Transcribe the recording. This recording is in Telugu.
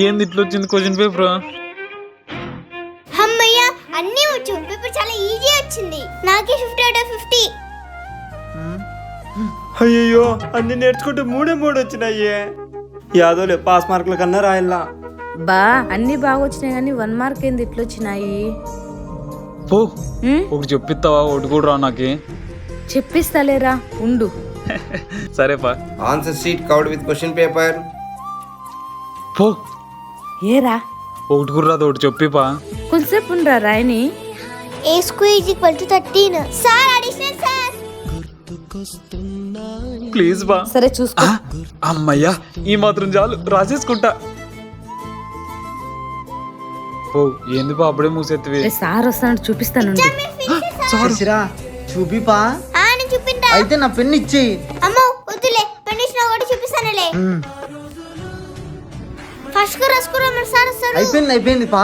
ఏంది ఇట్లా వచ్చింది క్వశ్చన్ పేపర్? అమ్మయ్య అన్నీ వచ్చు. పేపర్ చాలా ఈజీ వచ్చింది. నాకే 50/50. అయ్యయ్యో అన్ని నేర్చుకుంటే 3 వచ్చినాయే. యాదోలే పాస్ మార్కుల కన్నా రాయల్లా. బా అన్ని బాగా వచ్చినాయి కానీ 1 మార్క్ ఏంది ఇట్లా వచ్చినాయి? పో ఒకటి చెప్పిస్తావా? ఒకటి కూడా రా నాకే. చెప్పిస్తాలేరా ఉండు. సరేపా. Answer sheet covered with question paper. పో ఏరా ఒకటి కూడా రాదు, ఒకటి చెప్పిపా. కొంచెంసేపు ఉండరా రాయని. A square is equal to 13. Sir additional sir. Please బా. సరే చూసుకో. అమ్మయ్యా ఈ మాత్రం చాలు, రాసేసుకుంటా. ఓ ఏంది బా అప్పుడే మూసెత్తివి? సార్ వస్తాను చూపిస్తాను. చూసిరా చూపిపా. నేను చూపించా. అయితే నా పెన్ను ఇచ్చేయి. అమ్మో వద్దులే, పెన్నిచ్చిన కూడా చూపిస్తానులే. ఫస్ట్ రాసుకురా మరి సార్ వస్తాడు. అయిపోయింది పా.